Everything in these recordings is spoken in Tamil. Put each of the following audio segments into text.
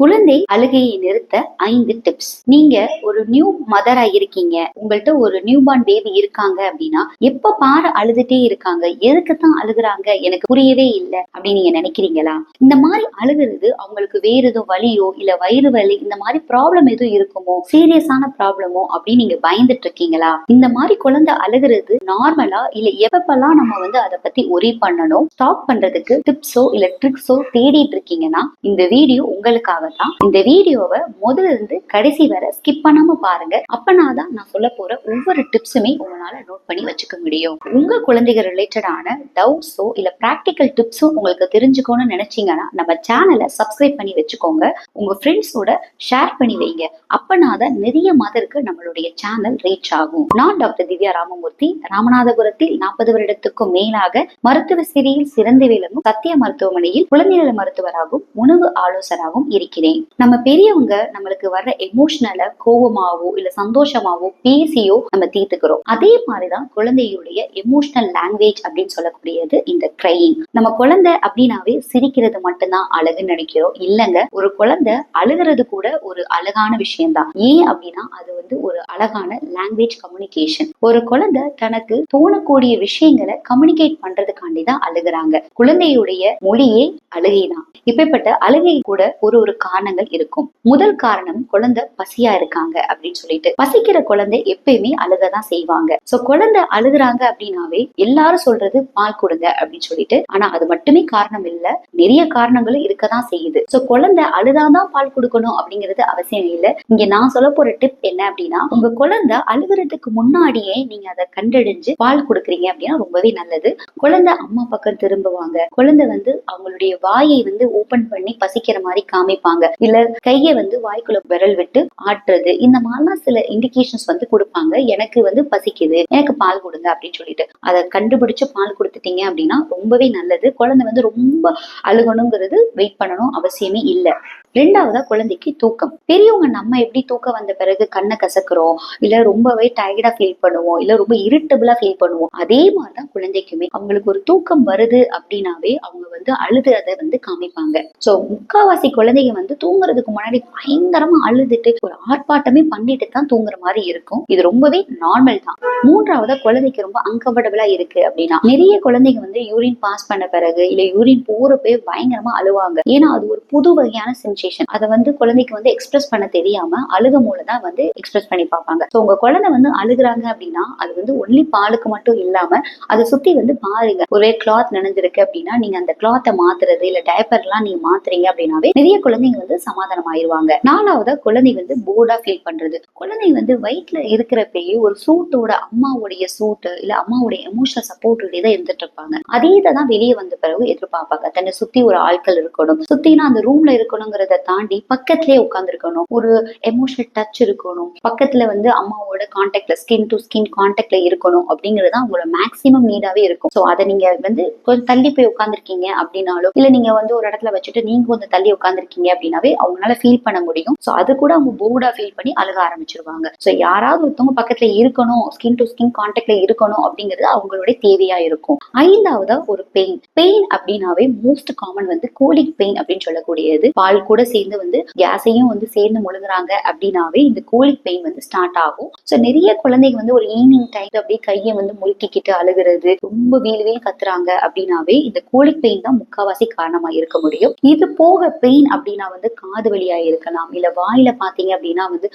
குழந்தை அழுகையை நிறுத்த 5 டிப்ஸ். நீங்க ஒரு நியூ மதரா இருக்கீங்க, உங்கள்ட்ட ஒரு நியூ பார்ன் பேபி இருக்காங்க அப்படின்னா எப்ப பாரு அழுதுட்டே இருக்காங்க, எதுக்குத்தான் அழுகுறாங்க எனக்கு புரியவே இல்லை அப்படின்னு நீங்க நினைக்கிறீங்களா? இந்த மாதிரி அழுகுறது அவங்களுக்கு வேற ஏதோ வலியோ இல்ல வயிறு வலி இந்த மாதிரி ப்ராப்ளம் எதுவும் இருக்குமோ, சீரியஸான ப்ராப்ளமோ அப்படின்னு நீங்க பயந்துட்டு இருக்கீங்களா? இந்த மாதிரி குழந்தை அழுகுறது நார்மலா இல்ல எப்பப்பெல்லாம் நம்ம அதை பத்தி ஒரே பண்ணணும், ஸ்டாப் பண்றதுக்கு டிப்ஸோ இல்ல ட்ரிக்ஸோ தேடிட்டு இருக்கீங்கன்னா இந்த வீடியோ உங்களுக்காக தான். இந்த வீடியோவை முதல்ல இருந்து கடைசி வரை ஸ்கிப் பண்ணாம பாருங்க. அப்பனாதான் நான் சொல்ல போற ஒவ்வொரு டிப்ஸுமே உங்களால நோட் பண்ணி வச்சுக்க முடியும். உங்க குழந்தைகள் ரிலேட்டடான டவுட்ஸோ இல்ல பிராக்டிக்கல் டிப்ஸோ உங்களுக்கு தெரிஞ்சுக்கணும்னு நினைச்சீங்கன்னா நம்ம சேனலை சப்ஸ்கிரைப் பண்ணி வச்சுக்கோங்க. உங்க ஃப்ரெண்ட்ஸோட ஷேர் பண்ணி வைங்க. அப்பனாதான் நிறைய மதருக்கு நம்மளுடைய சேனல் ரீச் ஆகும். நான் டாக்டர் திவ்யா ராமமூர்த்தி, ராமநாதபுரத்தில் 40 வருடத்துக்கும் மேலாக மருத்துவ சேவையில் சிறந்து விளங்கும் சத்திய மருத்துவமனையில் குழந்தைநல மருத்துவராகவும் உணவு ஆலோசகராகவும் இருக்கிறேன். நம்ம பெரியவங்க நம்மளுக்கு வர்ற எமோஷனல கோபமாவோ இல்ல சந்தோஷமாவோ பேசியோ நம்ம தீர்த்துக்கிறோம். அதே மாதிரிதான் குழந்தையுடைய எமோஷனல் லாங்குவேஜ் அப்படின்னு சொல்லக்கூடியது இந்த கிரையிங். நம்ம குழந்தை அப்படின்னாவே சிரிக்கிறது மட்டும்தான் அழகுன்னு நினைக்கிறோம். இல்லங்க, ஒரு குழந்தை அழுகிறது கூட ஒரு அழகான விஷயம்தான். ஏன் அப்படின்னா அது ஒரு அழகான லாங்குவேஜ் கம்யூனிகேஷன். ஒரு குழந்தை தனக்கு தோணக்கூடிய விஷயங்களை கம்யூனிகேட் பண்றதுக்காண்டி தான் அழுகுறாங்க. குழந்தையுடைய மொழியே அழுகைதான். இப்படிப்பட்ட அழுகை கூட ஒரு காரணங்கள் இருக்கும். முதல் காரணம் குழந்தை பசியா இருக்காங்க அப்படின்னு சொல்லிட்டு. பசிக்கிற குழந்தை எப்பயுமே அழுகதான் செய்வாங்க. சோ குழந்தை அழுகுறாங்க அப்படின்னாவே எல்லாரும் சொல்றது பால் கொடுங்க அப்படின்னு சொல்லிட்டு. ஆனா அது மட்டுமே காரணம் இல்ல, நிறைய காரணங்களும் இருக்கதான் செய்யுது. சோ குழந்தை அழுதாதான் பால் கொடுக்கணும் அப்படிங்கிறது அவசியம் இல்ல. இங்க நான் சொல்ல போற டிப் என்ன அப்படின்னா, உங்க குழந்தை அழுகுறதுக்கு முன்னாடியே நீங்க அதை கண்டறிஞ்சு பால் கொடுக்குறீங்க அப்படின்னா ரொம்பவே நல்லது. குழந்தை அம்மா பக்கம் திரும்புவாங்க. குழந்தை அவங்களுடைய வாயை ஓபன் பண்ணி பசிக்கிற மாதிரி காமிப்பாங்க. இல்ல கையை வாய்க்குள்ள விரல் விட்டு ஆட்டுறது, இந்த மாதிரிலாம் சில இண்டிகேஷன்ஸ் கொடுப்பாங்க. எனக்கு பசிக்குது, எனக்கு பால் கொடுங்க அப்படின்னு சொல்லிட்டு அதை கண்டுபிடிச்சு பால் கொடுத்துட்டீங்க அப்படின்னா ரொம்பவே நல்லது. குழந்தை ரொம்ப அழுகணுங்கிறது வெயிட் பண்ணணும் அவசியமே இல்லை. ரெண்டாவதா குழந்தைக்கு தூக்கம். பெரியவங்க நம்ம எப்படி தூக்கம் வந்த பிறகு கண்ணை கசக்குறோம், இல்ல ரொம்பவே டயர்டா ஃபீல் பண்ணுவோம், இல்ல ரொம்ப இரிட்டபிளா ஃபீல் பண்ணுவோம். அதே மாதிரிதான் குழந்தைக்குமே அவங்களுக்கு ஒரு தூக்கம் வருது அப்படின்னாவே அவங்க அழுது அதை காமிப்பாங்க. சோ முக்காவாசி குழந்தைங்க தூங்குறதுக்கு முன்னாடி பயங்கரமா அழுதுட்டு ஒரு ஆர்ப்பாட்டமே பண்ணிட்டு தான் தூங்குற மாதிரி இருக்கும். இது ரொம்பவே நார்மல் தான். மூன்றாவதா குழந்தைக்கு ரொம்ப அன்கம்ஃபர்டபிளா இருக்கு அப்படின்னா, நிறைய குழந்தைங்க யூரின் பாஸ் பண்ண பிறகு இல்ல யூரின் போறப்பே பயங்கரமா அழுவாங்க. ஏன்னா அது ஒரு புது வகையான சென்சேஷன். அதை குழந்தைக்கு எக்ஸ்பிரஸ் பண்ண தெரியாம அழுக மூலதான் எக்ஸ்பிரஸ் பண்ணி பார்ப்பாங்க. சோ உங்க குழந்தை அழுகுறாங்க அப்படின்னா அது ஒன்லி பாலுக்கு மட்டும் இல்லாம அதை சுத்தி பாருங்க. ஒரே கிளாத் நினைஞ்சிருக்கு அப்படின்னா நீங்க அந்த கிளாத்தை மாத்துறது இல்ல டைப்பர் எல்லாம் நீங்க மாத்துறீங்க அப்படின்னாவே நிறைய குழந்தைங்க சமாதானம் ஆயிருவாங்க. நாலாவதா குழந்தை போர்டா ஃபீல் பண்றது. குழந்தை வயிற்றுல இருக்கிறப்பயே ஒரு சூட்டோட அம்மாவுடைய சூட்டு இல்ல அம்மாவுடைய எமோஷனல் சப்போர்ட்டோட தான் இருந்துட்டு இருப்பாங்க. அதே தான் வெளியே வந்த பிறகு எதிர்பார்ப்பாங்க. தன்னை சுத்தி ஒரு ஆட்கள் இருக்கணும், சுத்தினா அந்த ரூம்ல இருக்கணுங்கிறத தாண்டி பக்கத்திலே உட்கார்ந்து இருக்கணும், ஒரு எமோஷனல் டச் இருக்கணும், பக்கத்துல அம்மாவோட கான்டாக்ட்ல ஸ்கின் டு ஸ்கின் கான்டாக்ட்ல இருக்கணும் அப்படிங்கிறது தான் உங்களோட மேக்சிமம் நீடாவே இருக்கும். சோ அதை நீங்க கொஞ்சம் தள்ளி போய் உட்கார்ந்துருக்கீங்க அப்படின்னாலும் இல்ல நீங்க ஒரு இடத்துல வச்சுட்டு நீங்க கொஞ்சம் தள்ளி உட்கார்ந்துருக்கீங்க அப்படின்னாவே அவங்களால ஃபீல் பண்ண முடியும். சோ அது கூட அவங்க போர்டா ஃபீல் பண்ணி அழுக ஆரம்பிச்சிருவாங்க. சோ யாராவது ஒருத்தவங்க பக்கத்துல இருக்கணும், ஸ்கின் டு ஸ்கின் கான்டாக்ட்ல இருக்கணும் அப்படிங்கிறது அவங்களுடைய தேவையா இருக்கும். ஐந்தாவதா ஒரு பெயின் அப்படின்னாவே மோஸ்ட் காமன் கோலிக் பெயின் அப்படின்னு சொல்லக்கூடியது. பால் கூட சேர்ந்து கேஸையும் சேர்ந்து முழுங்குறாங்க அப்படின்னாவே இந்த கோலிக் பெயின் ஸ்டார்ட் ஆகும். சோ நிறைய குழந்தைங்க ஒரு ஈவினிங் டைம் அப்படியே கையை முறுக்கிக்கிட்டு அழுகிறது, ரொம்ப வீல் கத்துறாங்க அப்படின்னாவே இந்த கோலிக் பெயின் தான் முக்காவாசி காரணமா இருக்க முடியும். இது போக பெயின் அப்படின்னா காது வலியா இருக்கலாம், இல்ல வாயில பாத்தீங்க அப்படின்னா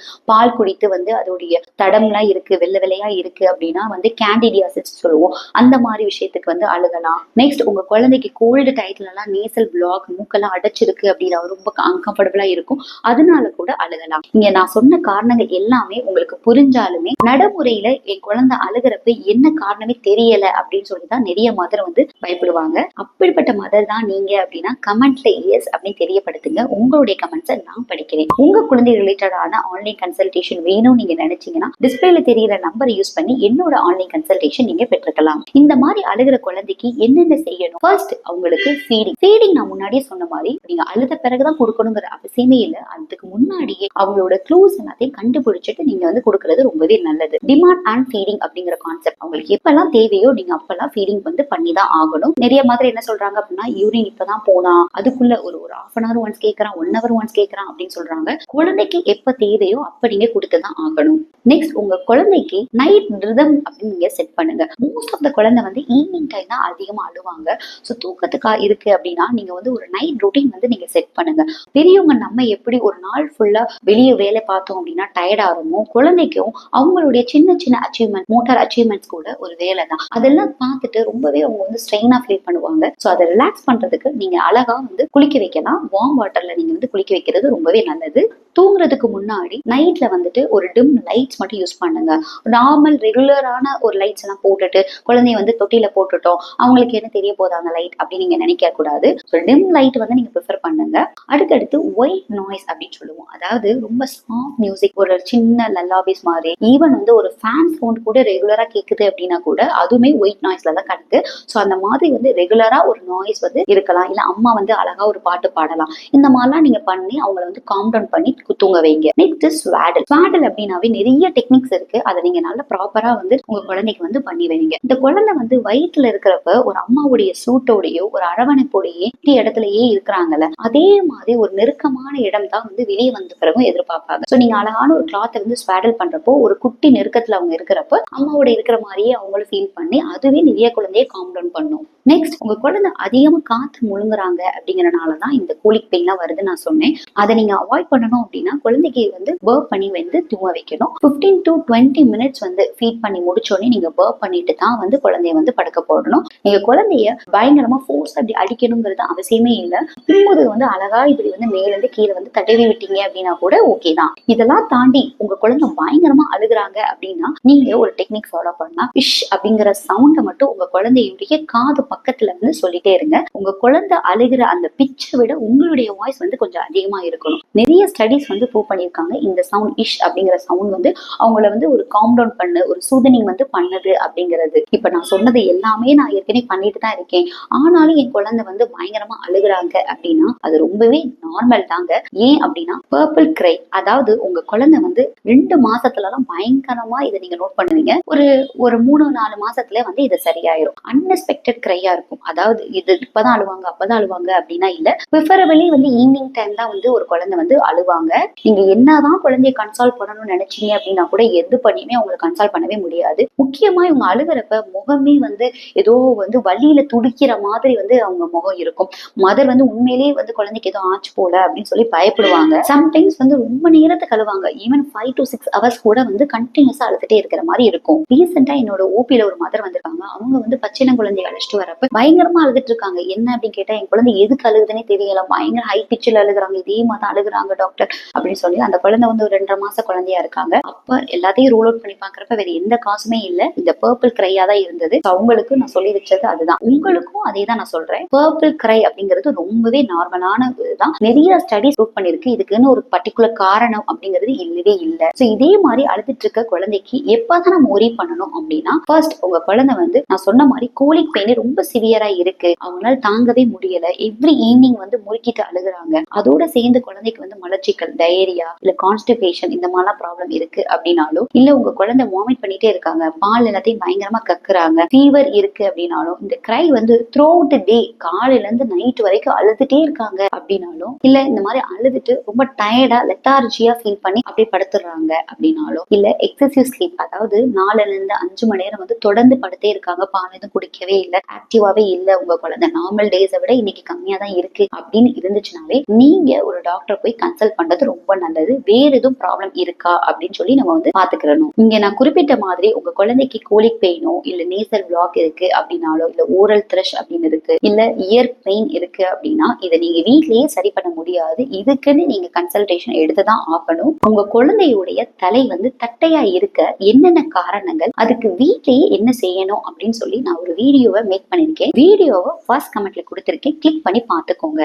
பால் குடித்து அதோடைய தடம்லாம் இருக்கு, வெள்ளை வெள்ளையா இருக்கு அப்படின்னா கேண்டிடியாசிஸ் சொல்லுவோம். அந்த மாதிரி விஷயத்துக்கு அழுகலாம். நெக்ஸ்ட் உங்க குழந்தைக்கு கோல்டு டைட்ல எல்லாம் நேசல் பிளாக், மூக்கெல்லாம் அடைச்சிருக்கு அப்படின்னா ரொம்ப அன்கம்ஃபர்டபிளா இருக்கும், அதனால கூட அழுகலாம். இங்க நான் சொன்ன காரணங்கள் எல்லாமே உங்களுக்கு புரிஞ்சாலுமே நடைமுறையில என் குழந்தை அழுகிறப்ப என்ன காரணமே தெரியல அப்படின்னு சொல்லிதான் நிறைய மதர் பயப்படுவாங்க. அப்படிப்பட்ட மதர் தான் நீங்க அப்படின்னா கமெண்ட்ல எஸ் அப்படின்னு தெரியப்படுத்துங்க. உங்களுடைய கமெண்ட்ஸை நான் படிக்கிறேன். உங்க குழந்தை ரிலேட்டடான ஆன்லைன் கன்சல்டேஷன் வேணும் நீங்க நினைச்சீங்கன்னா டிஸ்பிளேல தெரியிற நம்பரை யூஸ் பண்ணி என்னோட ஆன்லைன் கன்சல்டேஷன் நீங்க பெற்றுக்கலாம். இந்த மாதிரி அழுகிற குழந்தைக்கு என்னென்ன செய்யணும்? ஃபர்ஸ்ட் அவங்களுக்கு ஃபீடிங் நான் முன்னாடியே சொன்ன மாதிரி நீங்க அழுத பிறகுதான் கொடுக்கணுங்கிற அவசியமே இல்லை. அதுக்கு முன்னாடியே அவங்களோட க்ளூஸ் எல்லாத்தையும் கண்டுபிடிச்சிட்டு நீங்க வந்து கொடுக்கறது ரொம்பவே நல்லது. டிமாண்ட் அண்ட் ஃபீடிங் அப்படிங்கிற கான்செப்ட் அவங்களுக்கு எப்பெல்லாம் தேவையோ நீங்க அப்பெல்லாம் ஃபீடிங் வந்து பண்ணிதான் ஆகணும். நிறைய மாதிரி என்ன சொல்றாங்க அப்படின்னா, யூரின் இப்பதான் போனா அதுக்குள்ள ஒரு ஹாஃப் அன் ஹவர் ஒன்ஸ் கேட்கறான், 1 hour ஒன்ஸ் கேட்கறான் அப்படின்னு சொல்றாங்க. குழந்தைக்கு எப்ப தேவையோ அப்ப நீங்க கொடுத்துதான் ஆகணும். நெக்ஸ்ட், உங்க குழந்தைக்கு நைட் ரிதம் அப்படின்னு நீங்க செட் பண்ணுங்க. மோஸ்ட் ஆஃப் த குழந்தை வந்து ஈவினிங் டைம் தான் அதிகமா அழுவாங்க. ஸோ தூக்கத்துக்கா இருக்கு அப்படின்னா நீங்க வந்து ஒரு நைட் ரொட்டீன் வந்து நீங்க செட் பண்ணுங்க. பெரியவங்க நம்ம எப்படி ஒரு நாள் ஃபுல்லா வெளியே வேலை பார்த்தோம் அப்படின்னா டயர்ட் ஆகுமோ, குழந்தைக்கும் அவங்களுடைய சின்ன சின்ன அச்சீவ்மெண்ட், மோட்டார் அச்சீவ்மெண்ட்ஸ் கூட ஒரு வேலை தான். அதெல்லாம் பார்த்துட்டு ரொம்பவே அவங்க வந்து ஸ்ட்ரெயினா ஃபீல் பண்ணுவாங்க. ஸோ அதை ரிலாக்ஸ் பண்றதுக்கு நீங்க அழகா வந்து குளிக்க வைக்கலாம். வார்ம் வாட்டர்ல நீங்க வந்து குளிக்க வைக்கிறது ரொம்பவே நல்லது. தூங்குறதுக்கு முன்னாடி நைட்ல வந்துட்டு ஒரு டிம் லைட்ஸ் மட்டும் யூஸ் பண்ணுங்க. நார்மல் ரெகுலரான ஒரு லைட்ஸ் எல்லாம் போட்டுட்டு குழந்தைய வந்து தொட்டில போட்டுட்டோம், அவங்களுக்கு என்ன தெரிய போகுது அந்த லைட் அப்படின்னு நீங்க நினைக்க கூடாது. ஸோ டிம் லைட் வந்து நீங்க ப்ரிஃபர் பண்ணுங்க. அடுத்தடுத்து ஒயிட் நாய்ஸ் அப்படின்னு சொல்லுவோம். அதாவது ரொம்ப சாஃப்ட் மியூசிக், ஒரு சின்ன லல்லாபிஸ் மாதிரி, ஈவன் வந்து ஒரு ஃபேன் சவுண்ட் கூட ரெகுலரா கேக்குது அப்படின்னா கூட அதுவுமே ஒயிட் நாய்ஸ்ல தான் கணக்கு. ஸோ அந்த மாதிரி வந்து ரெகுலரா ஒரு நாய்ஸ் வந்து இருக்கலாம். இல்ல அம்மா வந்து அழகா ஒரு பாட்டு பாடலாம். இந்த மாதிரிலாம் நீங்க பண்ணி அவங்கள வந்து காம் டவுன் பண்ணி தூங்க வைங்க. Next swaddle. ஸ்வாடல் அப்படின்னாவே நிறைய டெக்னிக்ஸ் இருக்கு. அதை நீங்க நல்ல ப்ராப்பரா வந்து உங்க குழந்தைக்கு வந்து பண்ணி வைங்க. இந்த குழந்தை வந்து வயிற்றுல இருக்கிறப்ப ஒரு அம்மாவுடைய சூட்டோடையோ ஒரு அரவணைப்போடையே இடத்துலயே இருக்கிறாங்கல்ல, அதே மாதிரி ஒரு நெருக்கமான இடம் தான் வந்து வெளியே வந்த பிறகும் எதிர்பார்ப்பாங்க. ஸோ நீங்க அழகான ஒரு கிளாத்தை வந்து ஸ்வாடல் பண்றப்போ ஒரு குட்டி நெருக்கத்துல அவங்க இருக்கிறப்ப அம்மாவோட இருக்கிற மாதிரியே அவங்களும் ஃபீல் பண்ணி அதுவே நிறைய குழந்தைய காம் டவுன் பண்ணும். நெக்ஸ்ட், உங்க குழந்தை அதிகமா காத்து முழுங்குறாங்க அப்படிங்கறனாலதான் இந்த கூலிக் பெயின்லாம் வருது நான் சொன்னேன். அதை நீங்க அவாய்ட் பண்ணணும் அப்படின்னா குழந்தைக்கு வந்து பர்ப் பண்ணி வந்து தூங்க வைக்கணும். 15 to 20 minutes வந்து ஃபீட் பண்ணி முடிச்சோடனே நீங்க பர்ப் பண்ணிட்டு தான் வந்து குழந்தைய வந்து படுக்க போடணும். நீங்க குழந்தைய பயங்கரமா ஃபோர்ஸ் அப்படி அடிக்கணுங்கிறது அவசியமே இல்லை. தூங்குது வந்து அழகா இப்படி வந்து மேல இருந்து கீழே வந்து தடவி விட்டீங்க அப்படின்னா கூட ஓகே தான். இதெல்லாம் தாண்டி உங்க குழந்தை பயங்கரமா அழுகுறாங்க அப்படின்னா நீங்க ஒரு டெக்னிக் ஃபாலோ பண்ணலாம். இஷ் அப்படிங்கிற சவுண்டை மட்டும் உங்க குழந்தையுடைய காது பக்கத்துல இருந்து சொல்லிட்டே இருங்க. உங்க குழந்தை அழுகிற அந்த பிச்சை விட உங்களுடைய வாய்ஸ் வந்து கொஞ்சம் அதிகமா இருக்கணும். நிறைய ஸ்டடிஸ் வந்து ப்ரூவ் பண்ணியிருக்காங்க. இந்த சவுண்ட் இஷ் அப்படிங்கிற சவுண்ட் வந்து அவங்கள வந்து ஒரு காம் டவுன் பண்ணு, ஒரு சூதனிங் வந்து பண்ணுது அப்படிங்கிறது. இப்ப நான் சொன்னது எல்லாமே நான் ஏற்கனவே பண்ணிட்டு தான் இருக்கேன், ஆனாலும் என் குழந்தை வந்து பயங்கரமா அழுகுறாங்க அப்படின்னா அது ரொம்பவே நார்மல் தாங்க. ஏன் அப்படின்னா பர்பிள் கிரை, அதாவது உங்க குழந்தை வந்து 2 மாசத்துலலாம் பயங்கரமா இதை நீங்க நோட் பண்ணுவீங்க. ஒரு 3-4 மாசத்துல வந்து இது சரியாயிரும். அன்எக்ஸ்பெக்டட் கிரையா இருக்கும். அதாவது இது இப்பதான் அழுவாங்க அப்பதான் அழுவாங்க அப்படின்னா இல்ல, ப்ரிஃபரபிளி வந்து ஈவினிங் டைம் தான் வந்து ஒரு குழந்தை வந்து அழுவாங்க. நீங்க என்னதான் குழந்தைய கன்சால்ட் பண்ணணும்னு நினைச்சீங்க அப்படின்னா கூட எது பண்ணியுமே அவங்களை கன்சால்ட் பண்ணவே முடியாது. முக்கியமா இவங்க அழுகிறப்ப முகமே வந்து ஏதோ வந்து வலியில துடிக்கிற மாதிரி வந்து அவங்க முகம் இருக்கும். மதர் வந்து உண்மையிலேயே வந்து குழந்தைக்கு ஏதோ ஆச்சு போல அப்படின்னு சொல்லி பயப்படுவாங்க. சம்டைம்ஸ் வந்து ரொம்ப நேரத்துக்கு அழுவாங்க. ஈவன் 5 to 6 hours கூட வந்து கண்டினியூஸா அழுதுட்டே இருக்கிற மாதிரி இருக்கும். ரீசெண்டா என்னோட ஓபியில ஒரு மதர் வந்திருக்காங்க. அவங்க வந்து பச்சின குழந்தைய அழைச்சிட்டு வரப்ப பயங்கரமா அழுதுட்டு இருக்காங்க. என்ன அப்படின்னு கேட்டா என் குழந்தை எதுக்கு அழுகுதுன்னே தெரியல, பயங்கர ஹை பிச்சில் அழுகுறாங்க, இதே மாதிரி அழுகுறாங்க டாக்டர் அப்படின்னு சொல்லி. அந்த குழந்தை வந்து ஒரு 2.5 மாச குழந்தையா இருக்காங்க. அப்ப எல்லாத்தையும் ரூல் அவுட் பண்ணி பாக்குறப்ப வேற எந்த காசுமே இல்ல, இந்த பர்பிள் கிரையா தான் இருந்தது. அவங்களுக்கு நான் சொல்லி வச்சது அதுதான். உங்களுக்கும் அதே தான் நான் சொல்றேன். பர்பிள் கிரை அப்படிங்கிறது ரொம்பவே நார்மலான இதுதான். நிறைய ஸ்டடிஸ் ப்ரூவ் பண்ணிருக்கு. இதுக்குன்னு ஒரு பர்டிகுலர் காரணம் அப்படிங்கிறது இல்லவே இல்லை. சோ இதே மாதிரி அழுதுட்டு இருக்க குழந்தைக்கு எப்பதான் நம்ம ஒரி பண்ணணும் அப்படின்னா, ஃபர்ஸ்ட் உங்க குழந்தை வந்து நான் சொன்ன மாதிரி கோலிக் பெயின் ரொம்ப சிவியரா இருக்கு, அவங்களால தாங்கவே முடியல, எவ்ரி ஈவினிங் வந்து முறுக்கிட்டு அழுகுறாங்க, அதோட சேர்ந்து குழந்தைக்கு வந்து மலச்சிக்கல், டயரியா இல்ல கான்ஸ்டிபேஷன் இந்த மாதிரிலாம் ப்ராப்ளம் இருக்கு அப்படின்னாலும், இல்ல உங்க குழந்தை வாமிட் பண்ணிட்டே இருக்காங்க, பால் எல்லாத்தையும் பயங்கரமா கக்குறாங்க, ஃபீவர் இருக்கு அப்படின்னாலும், இந்த கிரை வந்து த்ரூ அவுட் தி டே காலையில இருந்து நைட் வரைக்கும் அழுதுட்டே இருக்காங்க அப்படின்னாலும், இல்ல இந்த மாதிரி அழுதுட்டு ரொம்ப டயர்டா லெத்தார்ஜியா ஃபீல் பண்ணி அப்படியே படுத்துடுறாங்க அப்படின்னாலும், இல்ல எக்ஸசிவ் ஸ்லீப், அதாவது 4 to 5 மணி நேரம் வந்து தொடர்ந்து படுத்தே இருக்காங்க, பால் எதுவும் குடிக்கவே இல்லை, ஆக்டிவாவே இல்ல, உங்க குழந்தை நார்மல் டேஸை விட இன்னைக்கு கம்மியா தான் இருக்கு அப்படின்னு இருந்துச்சுனாவே நீங்க ஒரு டாக்டர் போய் கன்சல்ட் பண்றது ரொம்ப நல்லது. வேற எதுவும் ப்ராப்ளம் இருக்கா அப்படின்னு சொல்லி நம்ம வந்து பாத்துக்கிறோம். இங்க நான் குறிப்பிட்ட மாதிரி உங்க குழந்தைக்கு கோலிக் பெயினோ இல்ல நேசல் பிளாக் இருக்கு அப்படின்னாலோ, இல்ல ஓரல் த்ரஷ் அப்படின்னு இருக்கு, இல்ல இயர் பெயின் இருக்கு அப்படின்னா இதை நீங்க வீட்லயே சரி பண்ண முடியாது. இதுக்குன்னு நீங்க கன்சல்டேஷன் எடுத்துதான் ஆகணும். உங்க குழந்தையுடைய தலை வந்து தட்டையா இருக்க என்னென்ன காரணங்கள், அதுக்கு வீட்லயே என்ன செய்யணும் அப்படின்னு சொல்லி நான் ஒரு வீடியோவை மேக் பண்ணிருக்கேன். வீடியோவை ஃபர்ஸ்ட் கமெண்ட்ல கொடுத்திருக்கேன், கிளிக் பண்ணி பாத்துக்கோங்க.